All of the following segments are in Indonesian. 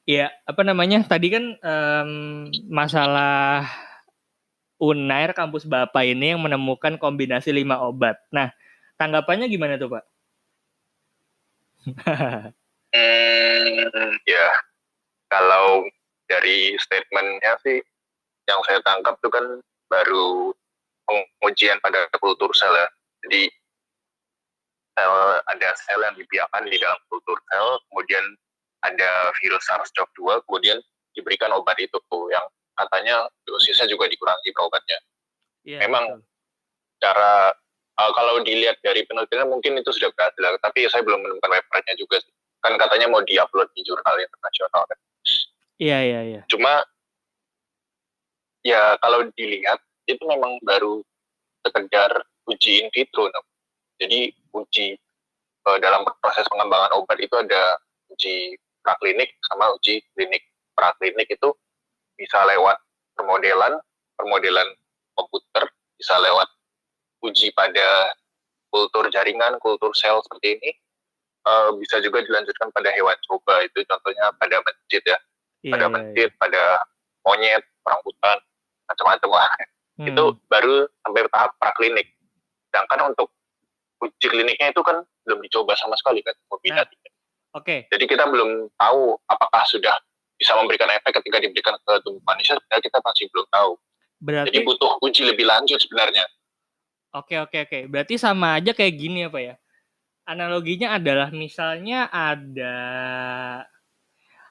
Ya, tadi kan masalah Unair kampus Bapak ini yang menemukan kombinasi 5 obat. Nah, tanggapannya gimana tuh, Pak? Ya, kalau dari statementnya sih, yang saya tangkap tuh kan baru pengujian pada kultur sel ya. Jadi ada sel yang dibiarkan di dalam kultur sel, kemudian ada virus SARS-CoV-2, kemudian diberikan obat itu tuh yang katanya dosisnya juga dikurangi obatnya. Yeah, memang betul. cara kalau dilihat dari penelitian mungkin itu sudah berhasil, tapi saya belum menemukan website-nya juga sih. Kan katanya mau diupload di jurnal internasional kan. Iya. Cuma ya kalau dilihat itu memang baru sekedar uji in vitro. Jadi uji dalam proses pengembangan obat itu ada uji praklinik sama uji klinik. Praklinik itu bisa lewat permodelan komputer, bisa lewat uji pada kultur jaringan, kultur sel seperti ini, bisa juga dilanjutkan pada hewan coba. Itu contohnya pada mencit ya, pada mencit, pada monyet, orangutan, macam-macam lah. Itu baru sampai tahap praklinik. Sedangkan untuk uji kliniknya itu kan belum dicoba sama sekali kan, kombinasinya. Oke. Jadi kita belum tahu apakah sudah bisa memberikan efek ketika diberikan ke tubuh manusia, kita masih belum tahu. Jadi butuh uji lebih lanjut sebenarnya. Oke. Berarti sama aja kayak gini apa ya? Analoginya adalah misalnya ada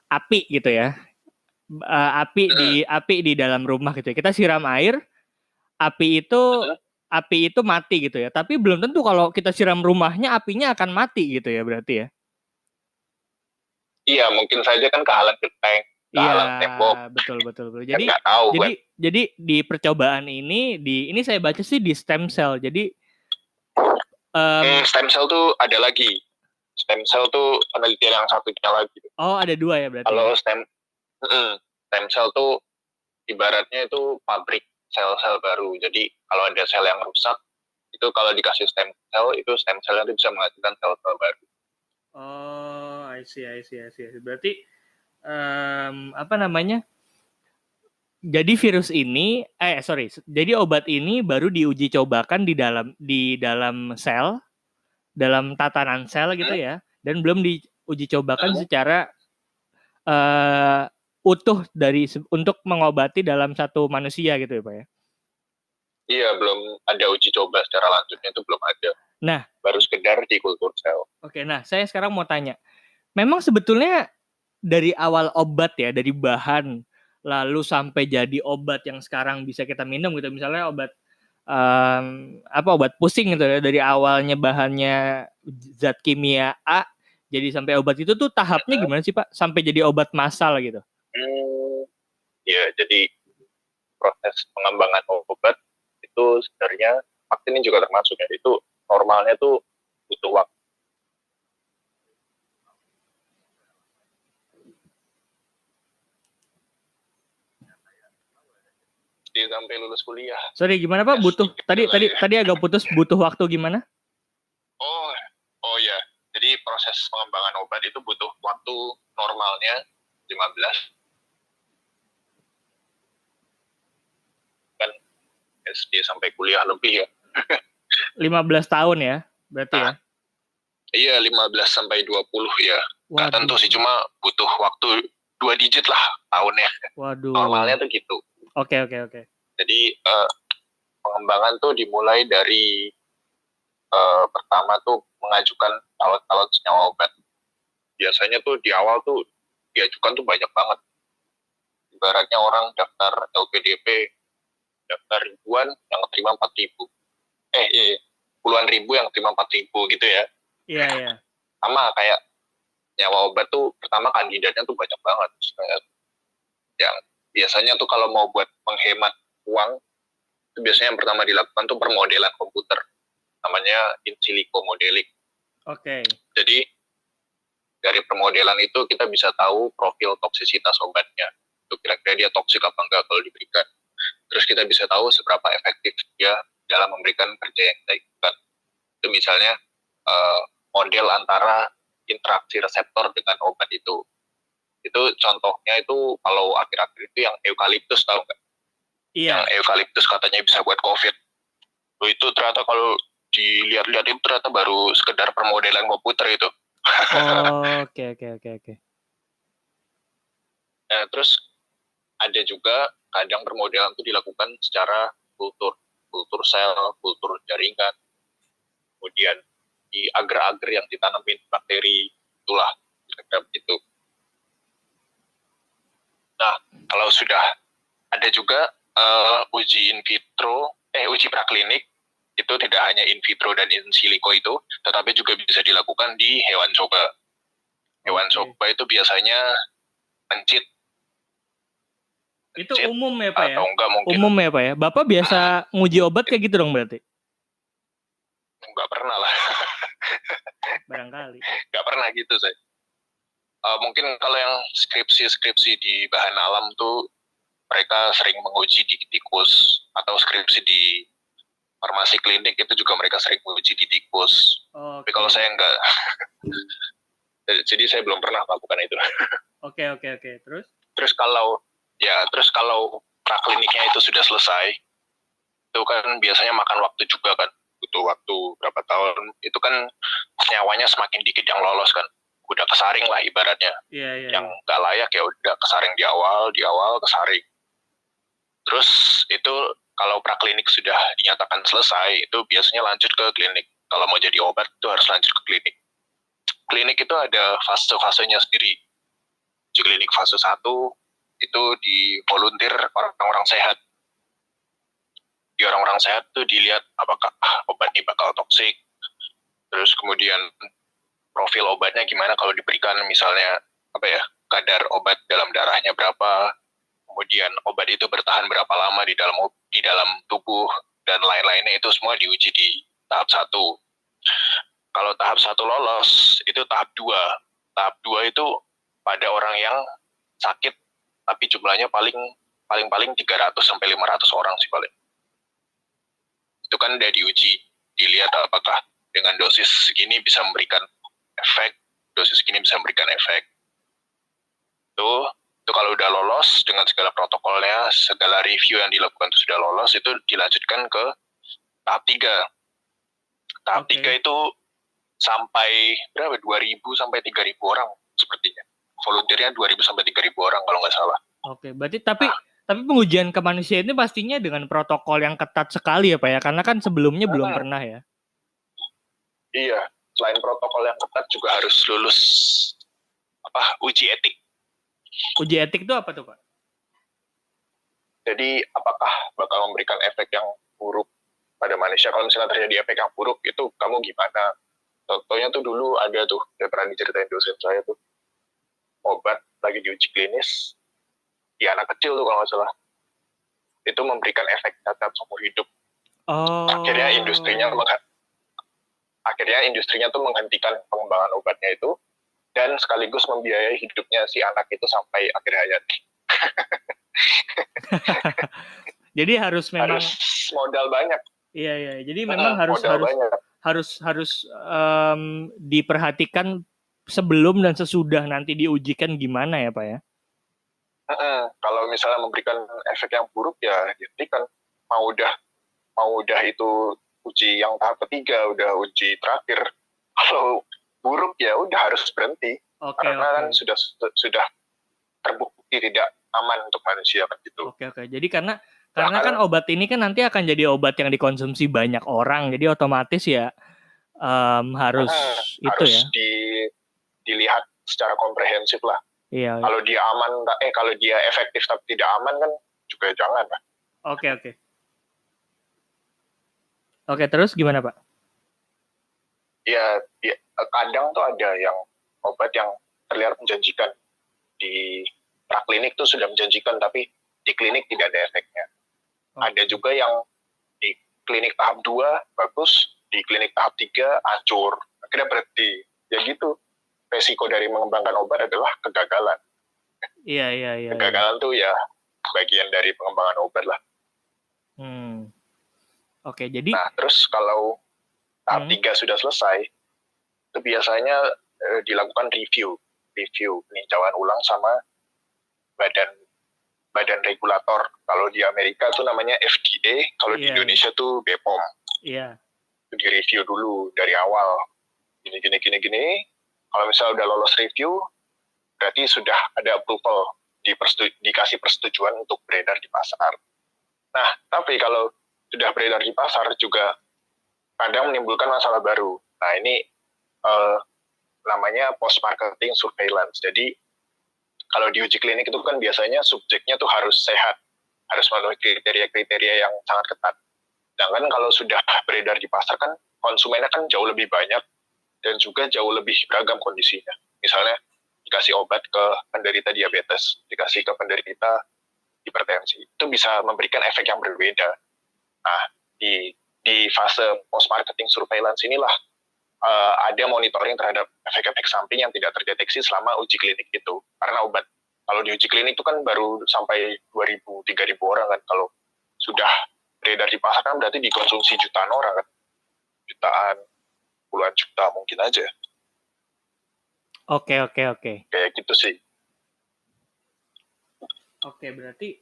api gitu ya. Api di dalam rumah gitu ya. Kita siram air, api itu mati gitu ya. Tapi belum tentu kalau kita siram rumahnya apinya akan mati gitu ya berarti ya. Iya, mungkin saja kan kehalang genteng, kehalang tembok. Betul. Jadi nggak tahu kan. Jadi di percobaan ini saya baca sih di stem cell. Jadi stem cell tuh ada lagi. Stem cell tuh penelitian yang satunya lagi. Oh, ada 2 ya berarti. Kalau stem cell tuh ibaratnya itu pabrik sel-sel baru. Jadi kalau ada sel yang rusak, itu kalau dikasih stem cell, itu stem cell itu bisa menghasilkan sel-sel baru. Oh, I see. Berarti jadi virus ini, jadi obat ini baru diuji cobakan di dalam sel, dalam tatanan sel gitu ya, dan belum diuji cobakan secara utuh untuk mengobati dalam satu manusia gitu ya Pak ya? Iya, belum ada uji coba secara lanjutnya, itu belum ada. Nah, baru sekedar di kultur sel. Oke, nah saya sekarang mau tanya, memang sebetulnya dari awal obat ya, dari bahan lalu sampai jadi obat yang sekarang bisa kita minum gitu, misalnya obat obat pusing gitu ya, dari awalnya bahannya zat kimia A jadi sampai obat itu tuh tahapnya gimana sih Pak sampai jadi obat massal gitu? Ya, jadi proses pengembangan obat itu sebenarnya vaksin ini juga termasuk ya, itu normalnya tuh butuh waktu. Dia sampai lulus kuliah. Sorry, gimana Pak? Butuh tadi agak putus, butuh waktu gimana? Oh ya. Jadi proses pengembangan obat itu butuh waktu normalnya 15 kan SD sampai kuliah lebih ya. 15 tahun ya, berarti ya? Iya, 15 sampai 20 ya. Nggak tentu sih, cuma butuh waktu 2 digit lah tahunnya. Waduh. Normalnya tuh gitu. Oke. Jadi pengembangan tuh dimulai dari pertama tuh mengajukan alat-alat senyawa obat. Biasanya tuh di awal tuh diajukan tuh banyak banget. Ibaratnya orang daftar LPDP, daftar ribuan yang terima 4.000. Puluhan ribu yang terima 4.000 gitu ya. Iya. Sama kayak nyawa obat tuh pertama kandidatnya tuh banyak banget. Yang biasanya tuh kalau mau buat menghemat uang, itu biasanya yang pertama dilakukan tuh permodelan komputer. Namanya in silico modeling. Oke. Jadi dari permodelan itu kita bisa tahu profil toksisitas obatnya. Itu kira-kira dia toksik apa enggak kalau diberikan. Terus kita bisa tahu seberapa efektif dia dalam memberikan kerja yang kita inginkan. Itu misalnya model antara interaksi reseptor dengan obat itu. Itu contohnya itu kalau akhir-akhir itu yang eukaliptus, tahu nggak? Iya. Yang eukaliptus katanya bisa buat COVID. Itu ternyata kalau dilihat-lihat itu ternyata baru sekedar permodelan komputer itu. Oke. Nah, terus ada juga kadang permodelan itu dilakukan secara kultur sel, kultur jaringan, kemudian di agar-agar yang ditanamin bakteri, itulah kira-kira begitu. Nah, kalau sudah ada juga uji in vitro, uji praklinik, itu tidak hanya in vitro dan in silico itu, tetapi juga bisa dilakukan di hewan coba. Hewan coba itu biasanya mencit. Itu umum ya Pak ya? Atau enggak mungkin. Umum ya Pak ya? Bapak biasa nguji obat kayak gitu dong berarti? Enggak pernah lah. Barangkali. Enggak pernah gitu saya. Mungkin kalau yang skripsi di bahan alam tuh mereka sering menguji di tikus, atau skripsi di farmasi klinik itu juga mereka sering menguji di tikus. Tapi kalau saya enggak. Jadi saya belum pernah melakukan itu. Oke. Terus kalau prakliniknya itu sudah selesai, itu kan biasanya makan waktu juga kan, butuh waktu berapa tahun. Itu kan nyawanya semakin dikit yang lolos kan, udah kesaring lah ibaratnya. Yang nggak layak ya udah kesaring di awal kesaring. Terus itu kalau praklinik sudah dinyatakan selesai, itu biasanya lanjut ke klinik. Kalau mau jadi obat itu harus lanjut ke klinik. Klinik itu ada fase-fasenya sendiri. Di klinik fase 1 itu di volunteer orang-orang sehat. Di orang-orang sehat tuh dilihat apakah obat ini bakal toksik. Terus kemudian profil obatnya gimana kalau diberikan, misalnya kadar obat dalam darahnya berapa, kemudian obat itu bertahan berapa lama di dalam tubuh, dan lain-lainnya. Itu semua diuji di tahap 1. Kalau tahap 1 lolos, itu tahap 2. Tahap 2 itu pada orang yang sakit, tapi jumlahnya paling 300 sampai 500 orang sih paling. Itu kan udah diuji, dilihat apakah dengan dosis segini bisa memberikan efek, dosis segini bisa memberikan efek. Itu kalau udah lolos dengan segala protokolnya, segala review yang dilakukan itu sudah lolos, itu dilanjutkan ke tahap 3. Tahap 3 itu sampai berapa? 2.000 sampai 3.000 orang sepertinya. Volunteernya 2.000 sampai 3.000 orang kalau nggak salah. Oke, berarti tapi pengujian ke manusia ini pastinya dengan protokol yang ketat sekali ya Pak ya, karena kan sebelumnya belum pernah ya. Iya, selain protokol yang ketat juga harus lulus uji etik. Uji etik itu apa tuh Pak? Jadi apakah bakal memberikan efek yang buruk pada manusia? Kalau misalnya terjadi efek yang buruk, itu kamu gimana? Contohnya tuh dulu ada tuh, yang pernah diceritain dosen saya tuh, obat lagi diuji klinis di anak kecil tuh kalau nggak salah, itu memberikan efek cacat seumur hidup. Akhirnya industrinya tuh menghentikan pengembangan obatnya itu, dan sekaligus membiayai hidupnya si anak itu sampai akhir hayat. Jadi harus modal banyak. Iya. Jadi memang harus diperhatikan sebelum dan sesudah nanti diujikan gimana ya Pak ya? Kalau misalnya memberikan efek yang buruk ya dihentikan. Mau udah itu uji yang tahap ketiga, udah uji terakhir. Kalau buruk ya udah harus berhenti. Karena kan sudah terbukti tidak aman untuk manusia kan gitu. Oke. Jadi karena kan obat ini kan nanti akan jadi obat yang dikonsumsi banyak orang, jadi otomatis ya harus dilihat secara komprehensif lah. Iya. Kalau dia aman, kalau dia efektif tapi tidak aman kan juga jangan lah. Oke, terus gimana Pak? Ya, kadang tuh ada yang obat yang terlihat menjanjikan di praklinik tuh sudah menjanjikan, tapi di klinik tidak ada efeknya. Ada juga yang di klinik tahap 2 bagus, di klinik tahap 3 hancur, akhirnya berhenti. Ya gitu. Resiko dari mengembangkan obat adalah kegagalan. Iya. Kegagalan tuh ya bagian dari pengembangan obat lah. Oke, jadi Nah, terus kalau tahap 3 sudah selesai, itu biasanya dilakukan review peninjauan ulang sama badan regulator. Kalau di Amerika tuh namanya FDA, kalau di Indonesia tuh BPOM. Iya. Itu di-review dulu dari awal. Gini. Kalau misalnya udah lolos review, berarti sudah ada approval, dikasih persetujuan untuk beredar di pasar. Nah, tapi kalau sudah beredar di pasar juga kadang menimbulkan masalah baru. Nah, ini namanya post-marketing surveillance. Jadi, kalau di uji klinik itu kan biasanya subjeknya tuh harus sehat, harus memenuhi kriteria-kriteria yang sangat ketat. Sedangkan kalau sudah beredar di pasar kan konsumennya kan jauh lebih banyak dan juga jauh lebih beragam kondisinya. Misalnya dikasih obat ke penderita diabetes, dikasih ke penderita hipertensi, itu bisa memberikan efek yang berbeda. Nah, di fase post-marketing surveillance inilah ada monitoring terhadap efek-efek samping yang tidak terdeteksi selama uji klinik itu. Karena obat, kalau di uji klinik itu kan baru sampai 2.000-3.000 orang kan. Kalau sudah beredar di pasar kan berarti dikonsumsi jutaan orang kan. Jutaan, puluhan juta mungkin aja. Oke. Kayak gitu sih. Oke, berarti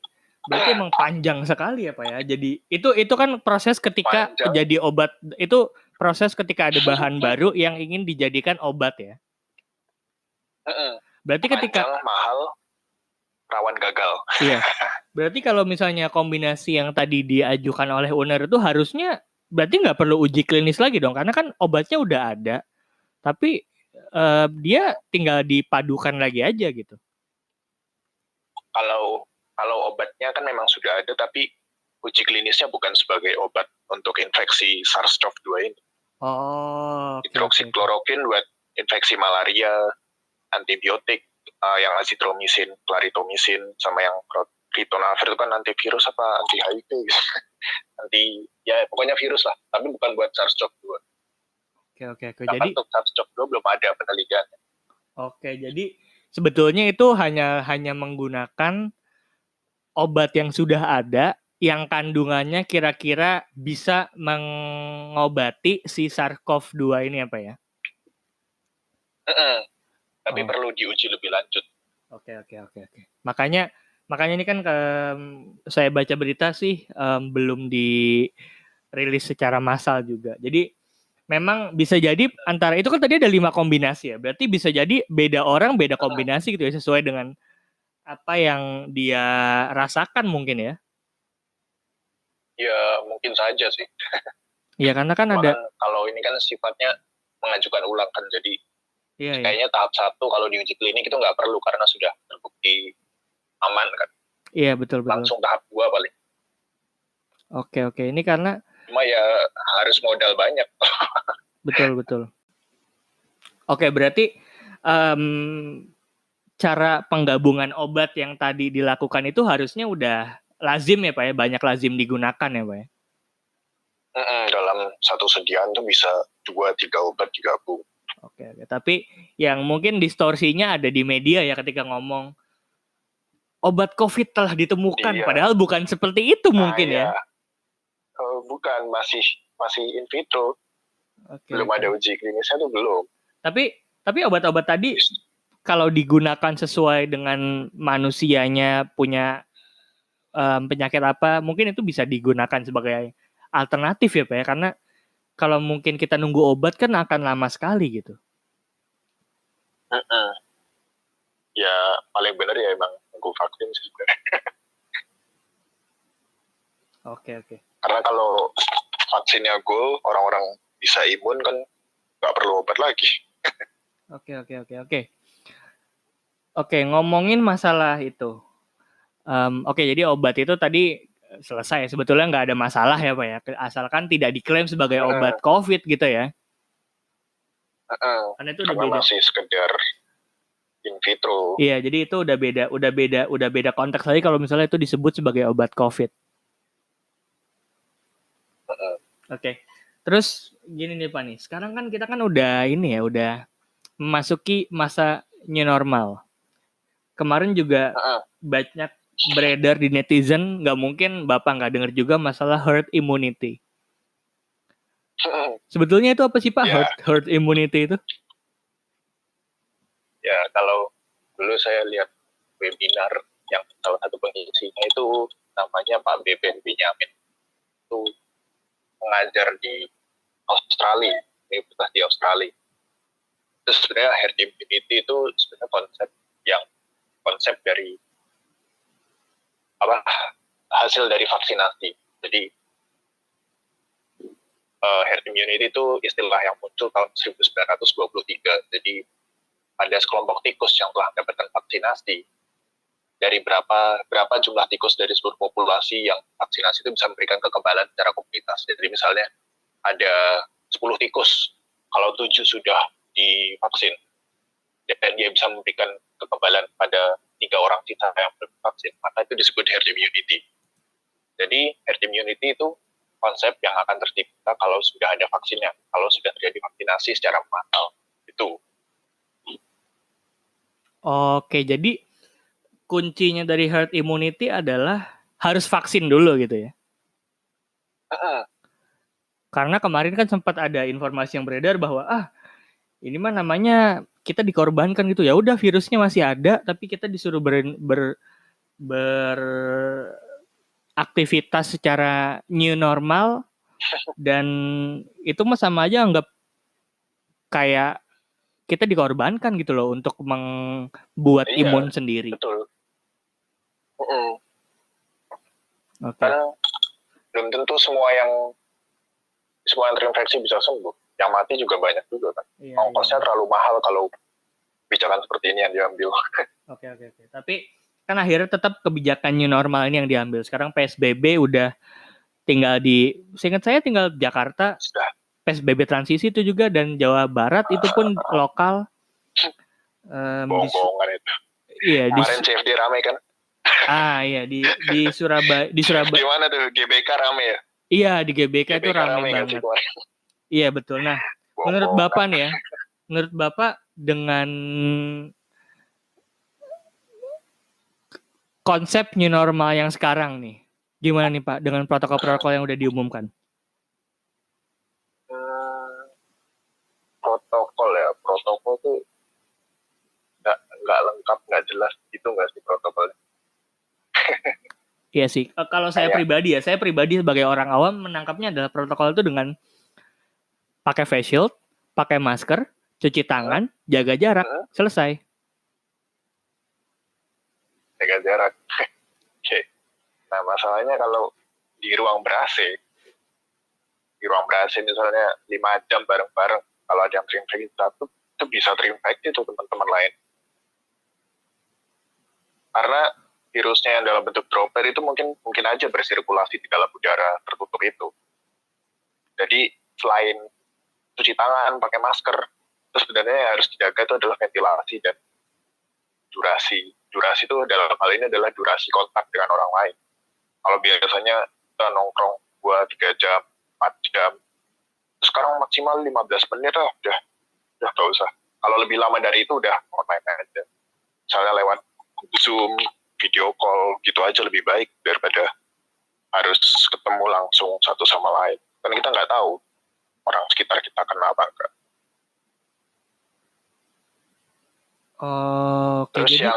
emang panjang sekali ya Pak ya. Jadi itu kan proses ketika jadi obat, itu proses ketika ada bahan baru yang ingin dijadikan obat ya. Berarti ketika panjang, mahal, rawan gagal. Iya. Berarti kalau misalnya kombinasi yang tadi diajukan oleh UNER itu harusnya berarti nggak perlu uji klinis lagi dong, karena kan obatnya udah ada, tapi dia tinggal dipadukan lagi aja gitu. Kalau obatnya kan memang sudah ada, tapi uji klinisnya bukan sebagai obat untuk infeksi SARS-CoV-2 ini. Hidroksikloroquine buat infeksi malaria, antibiotik yang azitromisin, claritomycin, sama yang ritonavir itu kan antivirus apa anti HIV gitu. Pokoknya virus lah, tapi bukan buat SARS-CoV-2. Oke. Jadi untuk SARS-CoV-2 belum ada penelitiannya. Oke, jadi sebetulnya itu hanya menggunakan obat yang sudah ada yang kandungannya kira-kira bisa mengobati si SARS-CoV-2 ini apa ya? Tapi perlu diuji lebih lanjut. Oke. Makanya ini kan saya baca berita sih belum dirilis secara massal juga. Jadi memang bisa jadi antara itu kan tadi ada 5 kombinasi ya. Berarti bisa jadi beda orang beda kombinasi gitu ya, sesuai dengan apa yang dia rasakan mungkin ya. Ya mungkin saja sih. Iya, karena kan ada kalau ini kan sifatnya mengajukan ulang kan, jadi kayaknya tahap 1 kalau di uji klinik itu nggak perlu karena sudah terbukti aman kan. Iya, betul. Langsung tahap 2 paling. Oke. Ini karena cuma ya harus modal banyak. Betul. Oke, berarti cara penggabungan obat yang tadi dilakukan itu harusnya udah lazim ya Pak ya, banyak lazim digunakan ya Pak ya? Dalam satu sediaan tuh bisa 2-3 obat digabung. Oke. Tapi yang mungkin distorsinya ada di media ya ketika ngomong obat COVID telah ditemukan, padahal bukan seperti itu mungkin ya. Bukan, masih in vitro. Belum ada uji klinisnya tuh belum. Tapi obat-obat tadi kalau digunakan sesuai dengan manusianya punya penyakit apa, mungkin itu bisa digunakan sebagai alternatif ya Pak ya, karena kalau mungkin kita nunggu obat kan akan lama sekali gitu. Ya paling benar ya emang nunggu vaksin sih sebenarnya. Oke. Karena kalau vaksinnya goal, orang-orang bisa imun kan nggak perlu obat lagi. Oke, ngomongin masalah itu. Jadi obat itu tadi selesai. Sebetulnya nggak ada masalah ya Pak ya, asalkan tidak diklaim sebagai obat COVID gitu ya. Karena itu udah beda. Masih sekedar in vitro. Iya, jadi itu udah beda konteks lagi kalau misalnya itu disebut sebagai obat COVID. Oke. Terus gini nih Pak nih, sekarang kan kita kan udah memasuki masa new normal. Kemarin juga banyak beredar di netizen, nggak mungkin Bapak nggak dengar juga masalah herd immunity. Sebetulnya itu apa sih Pak, Ya, herd immunity itu? ya kalau dulu saya lihat webinar yang salah satu pengisinya itu namanya Pak Beben Benyamin, itu mengajar di Australia, universitas di Australia. Terus sebenarnya herd immunity itu sebenarnya konsep dari apa, hasil dari vaksinasi. Jadi herd immunity itu istilah yang muncul tahun 1923. Jadi ada sekelompok tikus yang telah mendapatkan vaksinasi. Dari berapa jumlah tikus dari seluruh populasi yang vaksinasi itu bisa memberikan kekebalan secara komunitas. Jadi misalnya ada 10 tikus, kalau 7 sudah divaksin, dan dia bisa memberikan kekebalan pada 3 orang sisa yang belum divaksin, maka itu disebut herd immunity. Jadi herd immunity itu konsep yang akan tercipta kalau sudah ada vaksinnya, kalau sudah terjadi vaksinasi secara massal. Itu. Oke, jadi kuncinya dari herd immunity adalah harus vaksin dulu gitu ya. Karena kemarin kan sempat ada informasi yang beredar bahwa ini mah namanya kita dikorbankan gitu. Ya udah virusnya masih ada tapi kita disuruh beraktivitas secara new normal, dan itu mah sama aja anggap kayak kita dikorbankan gitu loh untuk membuat imun sendiri. Betul. Oke. Karena belum tentu semua yang terinfeksi bisa sembuh. Yang mati juga banyak juga kan. Ongkosnya terlalu mahal kalau kebijakan seperti ini yang diambil. Oke. Tapi kan akhirnya tetap kebijakan new normal ini yang diambil. Sekarang PSBB udah tinggal seingat saya tinggal Jakarta. Sudah. PSBB transisi itu juga, dan Jawa Barat itu pun lokal. Bohong-bohongan itu. Iya, kemarin CFD rame kan? Iya di Surabaya. Di mana tuh GBK rame ya? Iya, di GBK itu rame banget. Iya betul. Nah, menurut Bapak nih ya, menurut Bapak dengan konsep new normal yang sekarang nih, gimana nih Pak dengan protokol-protokol yang udah diumumkan? Protokol tuh nggak lengkap, nggak jelas gitu nggak sih protokolnya? Iya sih. Kalau saya pribadi sebagai orang awam menangkapnya adalah protokol itu dengan pakai face shield, pakai masker, cuci tangan, jaga jarak, selesai. Jaga jarak. Oke. Nah masalahnya kalau di ruang ber-AC misalnya 5 jam bareng-bareng, kalau ada yang terinfeksi satu, itu bisa terinfeksi tuh teman-teman lain. Karena virusnya yang dalam bentuk droplet itu mungkin aja bersirkulasi di dalam udara tertutup itu. Jadi selain cuci tangan, pakai masker, terus sebenarnya yang harus dijaga itu adalah ventilasi dan durasi. Durasi itu dalam hal ini adalah durasi kontak dengan orang lain. Kalau biasanya kita nongkrong 2-3 jam, 4 jam, sekarang maksimal 15 menit lah, udah gak usah. Kalau lebih lama dari itu udah online aja. Misalnya lewat Zoom, video call, gitu aja lebih baik daripada harus ketemu langsung satu sama lain. Kan kita nggak tahu orang sekitar kita kena apa enggak. Terus jadi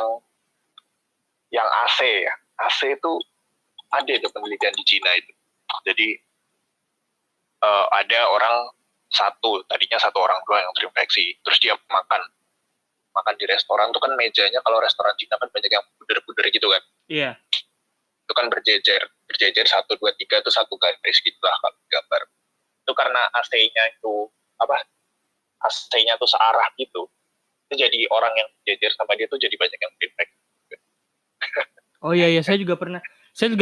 yang AC ya, AC itu ada itu penelitian di Cina itu. Jadi ada orang tadinya satu orang doang yang terinfeksi, terus dia makan di restoran tuh kan mejanya, kalau restoran Cina kan banyak yang puder-puder gitu kan. Iya. Itu kan berjejer 1, 2, 3 itu satu garis gitu lah kalau gambar. Itu karena AC-nya itu AC-nya tuh searah gitu. Itu jadi orang yang berjejer sama dia tuh jadi banyak yang terinfeksi. Oh iya, saya juga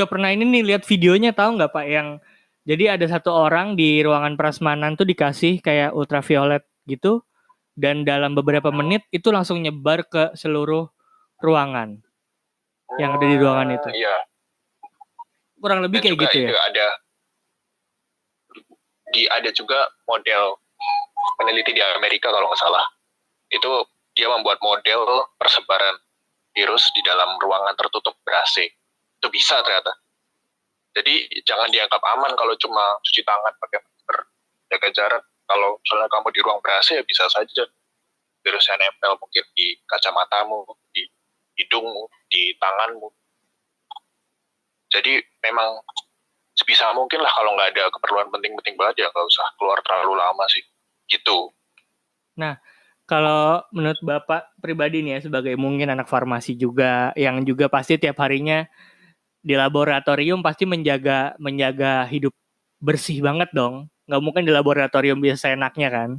pernah ini nih lihat videonya, tahu nggak Pak, yang jadi ada satu orang di ruangan prasmanan tuh dikasih kayak ultraviolet gitu, dan dalam beberapa menit itu langsung nyebar ke seluruh ruangan yang ada di ruangan itu. Iya. Kurang lebih kayak gitu ya. Ada juga model peneliti di Amerika kalau nggak salah. Itu dia membuat model persebaran virus di dalam ruangan tertutup ber-AC. Itu bisa ternyata. Jadi jangan dianggap aman kalau cuma cuci tangan pakai masker jaga jarak. Kalau misalnya kamu di ruang ber-AC ya bisa saja virusnya nempel mungkin di kacamatamu, di hidungmu, di tanganmu. Jadi memang sebisa mungkin lah kalau nggak ada keperluan penting-penting banget ya nggak usah keluar terlalu lama sih. Gitu. Nah, kalau menurut Bapak pribadi nih ya, sebagai mungkin anak farmasi juga, yang juga pasti tiap harinya di laboratorium pasti menjaga hidup bersih banget dong. Nggak mungkin di laboratorium biasa enaknya kan.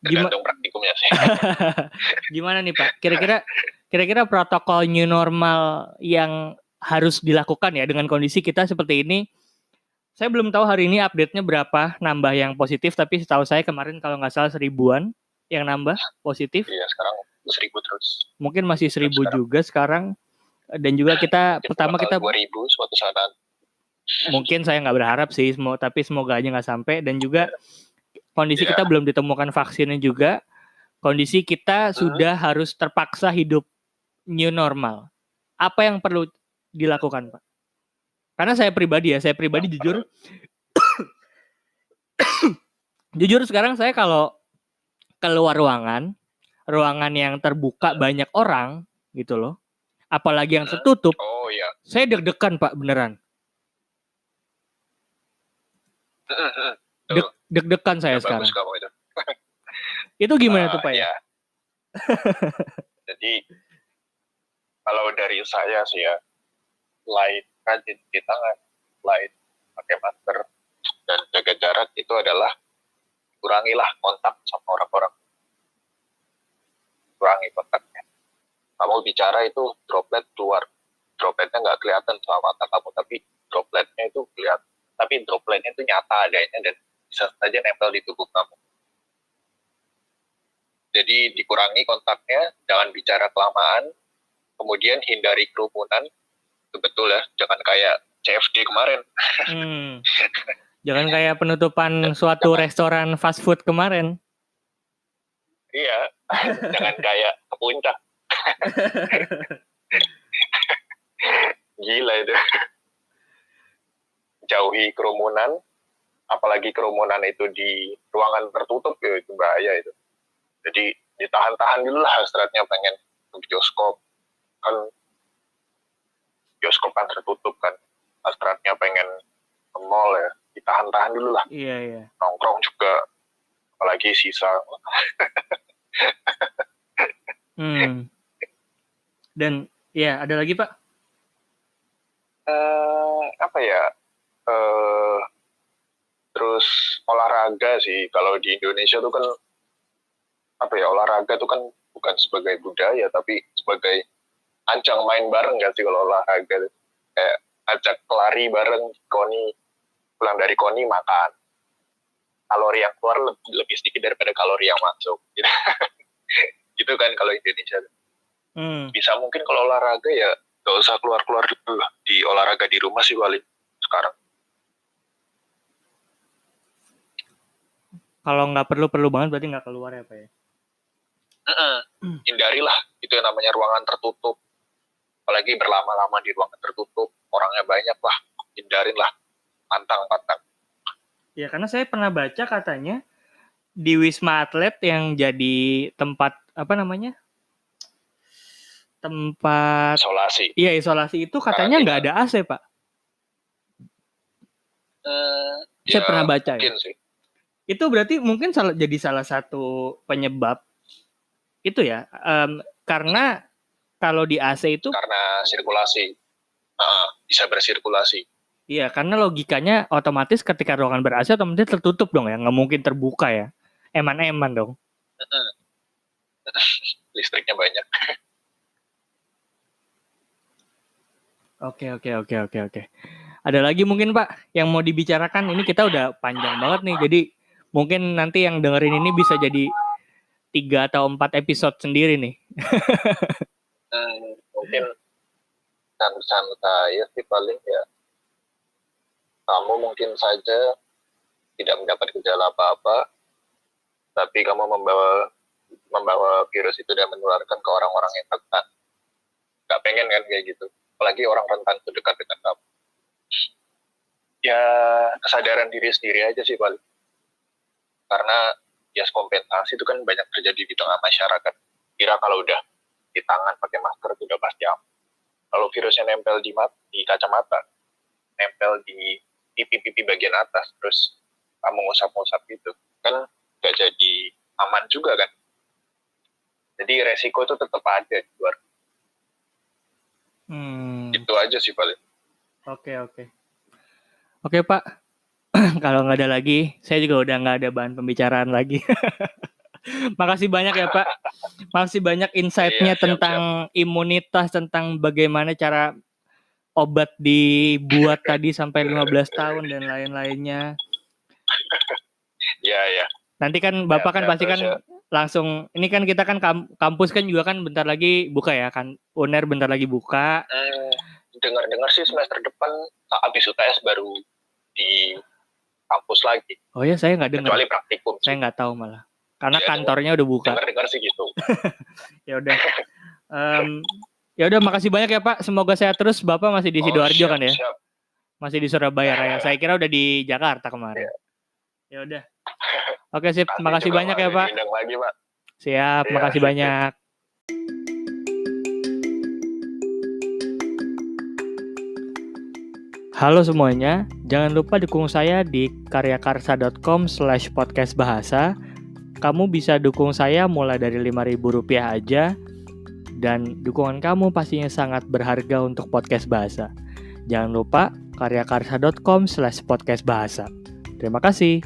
Tergantung praktikumnya sih. Gimana nih Pak? Kira-kira protokol new normal yang harus dilakukan ya dengan kondisi kita seperti ini. Saya belum tahu hari ini update-nya berapa nambah yang positif, tapi setahu saya kemarin kalau nggak salah 1000-an yang nambah positif. Iya, sekarang 1000 terus. Mungkin masih 1000 juga sekarang. Dan juga kita pertama kita 2000 suatu saat. Mungkin saya nggak berharap sih, tapi semoga aja nggak sampai. Dan juga kondisi kita belum ditemukan vaksinnya juga. Kondisi kita sudah harus terpaksa hidup new normal. Apa yang perlu dilakukan, Pak? Karena saya pribadi jujur jujur sekarang saya kalau keluar ruangan yang terbuka banyak orang gitu loh, apalagi yang tertutup, saya deg-degan Pak, beneran. Deg-degan saya sekarang. Itu gimana tuh Pak ya? Jadi kalau dari saya sih ya, selain rajin cuci tangan, selain pakai masker dan jaga jarak, itu adalah kurangilah kontak sama orang-orang. Kurangi kontaknya. Kamu bicara itu droplet keluar. Dropletnya nggak kelihatan sama mata kamu, tapi dropletnya itu kelihatan. Tapi dropletnya itu nyata adanya dan bisa saja nempel di tubuh kamu. Jadi dikurangi kontaknya, jangan bicara kelamaan, kemudian hindari kerumunan. Itu betul ya, jangan kayak CFD kemarin. Jangan kayak penutupan suatu restoran fast food kemarin. Iya, jangan kayak ke puncak. Gila itu. Jauhi kerumunan, apalagi kerumunan itu di ruangan tertutup, ya itu bahaya itu. Jadi ditahan-tahan dulu lah hasratnya pengen ke bioskop. Kan bioskop kan tertutup kan. Hasratnya pengen ke mall ya. Ditahan-tahan dulu lah. Iya. Nongkrong juga. Apalagi sisa. Dan ya ada lagi Pak? Apa ya? Terus olahraga sih. Kalau di Indonesia tuh kan apa ya, olahraga tuh kan bukan sebagai budaya tapi sebagai ajang main bareng gak sih kalau olahraga. Kayak ajak lari bareng, Koni pulang dari Koni makan. Kalori yang keluar lebih sedikit daripada kalori yang masuk. Gitu kan kalau Indonesia. Bisa mungkin kalau olahraga ya gak usah keluar-keluar dulu lah. Di olahraga di rumah sih paling sekarang. Kalau nggak perlu banget berarti nggak keluar ya Pak ya? Hindarilah, itu yang namanya ruangan tertutup. Apalagi berlama-lama di ruangan tertutup, orangnya banyak lah, hindarin lah, pantang. Ya karena saya pernah baca katanya di Wisma Atlet yang jadi tempat apa namanya? Tempat isolasi. Iya, isolasi itu katanya nggak ada AC Pak. Saya pernah baca ya. Sih. Itu berarti mungkin jadi salah satu penyebab itu ya, karena kalau di AC itu karena sirkulasi, bisa bersirkulasi. Iya, karena logikanya otomatis ketika ruangan ber-AC otomatis tertutup dong ya, nggak mungkin terbuka ya, eman-eman dong. Listriknya banyak. Oke. Ada lagi mungkin Pak yang mau dibicarakan? Ini kita udah panjang banget nih, jadi mungkin nanti yang dengerin ini bisa jadi 3 atau 4 episode sendiri nih. Mungkin pesan saya sih paling ya, kamu mungkin saja tidak mendapat gejala apa-apa, tapi kamu membawa virus itu dan menularkan ke orang-orang yang rentan. Gak pengen kan kayak gitu, apalagi orang rentan itu dekat dengan kamu. Ya kesadaran diri sendiri aja sih paling. Karena bias kompensasi itu kan banyak terjadi di tengah masyarakat. Kira kalau udah di tangan pakai masker itu udah pasti aman. Kalau virusnya nempel di kacamata, nempel di pipi bagian atas, terus kamu ngusap-ngusap gitu, kan nggak jadi aman juga kan. Jadi resiko itu tetap ada di luar. Itu aja sih paling. Oke Pak, kalau nggak ada lagi, saya juga udah nggak ada bahan pembicaraan lagi. Makasih banyak ya Pak. Makasih banyak insight-nya tentang imunitas, tentang bagaimana cara obat dibuat tadi sampai 15 tahun dan lain-lainnya. Ya. Nanti kan Bapak kan pasti kan langsung, ini kan kita kan kampus kan juga kan bentar lagi buka ya kan, UNER bentar lagi buka. Dengar sih semester depan habis UTS baru di kampus lagi. Oh ya, saya nggak dengar. Kecuali praktikum. Saya nggak tahu malah. Karena ya, kantornya udah buka. Dengar sih gitu. Ya udah. Ya udah, makasih banyak ya Pak. Semoga sehat terus. Bapak masih di Sidoarjo kan ya? Siap. Masih di Surabaya Raya. Saya kira udah di Jakarta kemarin. Ya udah. Oke, sip. Makasih banyak ya Pak. Lagi, Pak. Siap, ya, makasih banyak. Halo semuanya, jangan lupa dukung saya di karyakarsa.com/podcastbahasa. Kamu bisa dukung saya mulai dari Rp5.000 aja, dan dukungan kamu pastinya sangat berharga untuk podcast bahasa. Jangan lupa karyakarsa.com/podcastbahasa. Terima kasih.